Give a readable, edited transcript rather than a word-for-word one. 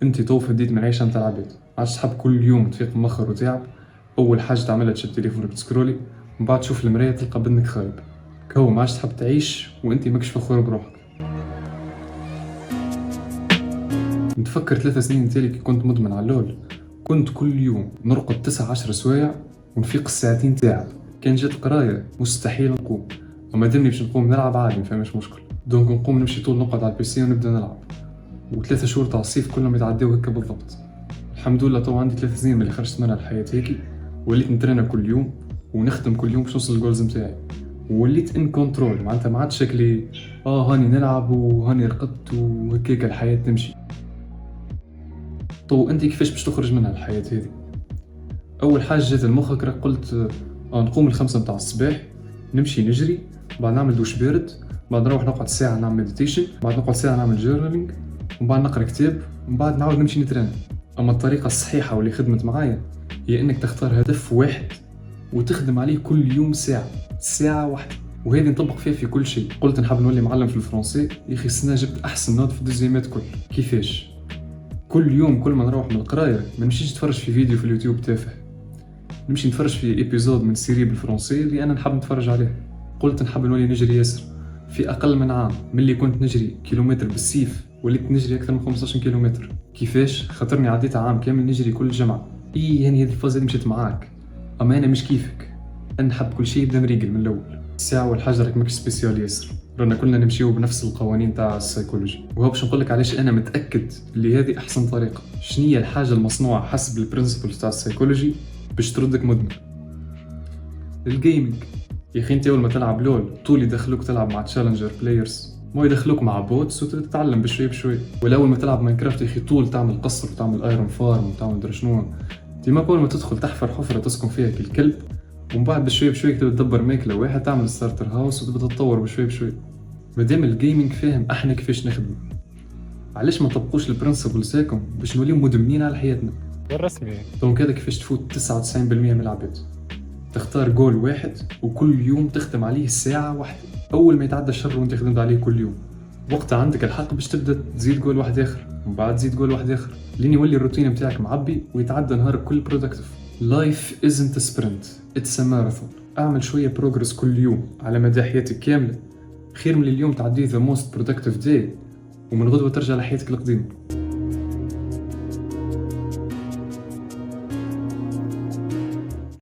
انت تو فديت من عيشه نتاع العباد، عادش تحب كل يوم تفيق مخر وتعب. اول حاجه تعملها تشد تليفونك تسكرولي، من بعد تشوف المرايه تلقى بدنك خايب. كو ما عادش تحب تعيش وانت ماكش فخور بروحك. نتفكر 3 سنين تالي كي كنت مدمن على اللول، كنت كل يوم نرقد 9-10 سوايع ونفيق الساعتين تعب. كان جات القرايه مستحيل نقوم، وما دامني باش نقوم نلعب عادي ما فماش مشكل. دونك نقوم نمشي طول نقعد على البيسي ونبدا نلعب. و3 شهور تاع الصيف كلهم يتعداو هكا بالضبط. الحمد لله تو عندي 3 سنين من اللي خرجت منها الحياة هيك، وليت نترينا كل يوم ونخدم كل يوم باش نوصل للجولز نتاعي، وليت ان كنترول. معناتها ما عادش شكلي هاني نلعب وهاني رقدت وهكاك الحياة تمشي. تو انت كيفاش باش تخرج منها الحياة هذه؟ اول حاجة جات لمخك راك قلت نقوم 5 متاع الصباح، نمشي نجري، بعد نعمل دوش بارد، بعد نروح نقعد ساعة نعمل مديتيشن، بعد نقعد ساعة نعمل جورنالينج، ومن بعد نقرا كتاب، ومن بعد نعاود نمشي نترينا. اما الطريقة الصحيحة واللي خدمت معايا هي انك تختار هدف واحد وتخدم عليه كل يوم ساعة واحدة، وهذه نطبق فيها في كل شيء. قلت نحب نولي معلم في الفرنسي، يا اخي السنة جبت احسن نوت في الدوزيامات كل. كيفاش؟ كل يوم كل ما نروح من القراية ما نمشيش نتفرج في فيديو في اليوتيوب تافه، نمشي نتفرج في ايبيزود من سيري بالفرنسي اللي انا نحب نتفرج عليه. قلت نحب نولي نجري ياسر، في اقل من عام ملي كنت نجري كيلومتر بالسيف وليت نجري اكثر من 15 كيلومتر. كيفاش؟ خاطرني عديت عام كامل نجري كل جمعة. يعني هذه الفازة اللي مشيت معاك، اما انا مش كيفك، انا نحب كل شيء يبدا مريقل من الاول. الساعة والحاجة راك ماكش سبيسيال ياسر، رانا كلنا نمشيو بنفس القوانين تاع السيكولوجي. وهو باش نقولك علاش انا متاكد اللي هذه احسن طريقه. شنية الحاجه المصنوعه حسب البرنسبل تاع السيكولوجي باش تردك مدمن؟ الجيمنج. يا اخي انت اول ما تلعب لول طول يدخلوك تلعب مع تشالنجر بلايرز، مو يدخلوك مع بوتس وتتعلم بشوي بشوي. ولا اول ما تلعب ماينكرافت يا اخي طول تعمل قصر وتعمل ايرون فارم وتعمل درا شنو. ديما اول ما تدخل تحفر حفره تسكن فيها كالكلب، ومن بعد بشوي بشوي تبدا تدبر ماكله واحد، تعمل ستارتر هاوس وتبدا تطور بشوي بشوي. مادام الجيمنج فاهم احنا كيفاش نخدم، علاش ما نطبقوش البرنسبلز هاكم باش نوليو مدمنين على حياتنا؟ بالرسمي. دونك هذا كيفاش تفوت 99% من العباد. تختار جول واحد وكل يوم تخدم عليه ساعة واحدة. أول ما يتعدى الشهر وانت خدمت عليه كل يوم، وقتها عندك الحق باش تبدا تزيد جول واحد آخر، ومن بعد تزيد جول واحد آخر، لين يولي الروتين متاعك معبي ويتعدى نهارك كل برودكتيف. Life isn't a sprint, it's a marathon. اعمل شوية بروجرس كل يوم على مدى حياتك كاملة، خير من اليوم تعديه the most productive day ومن غدوة ترجع لحياتك القديمة.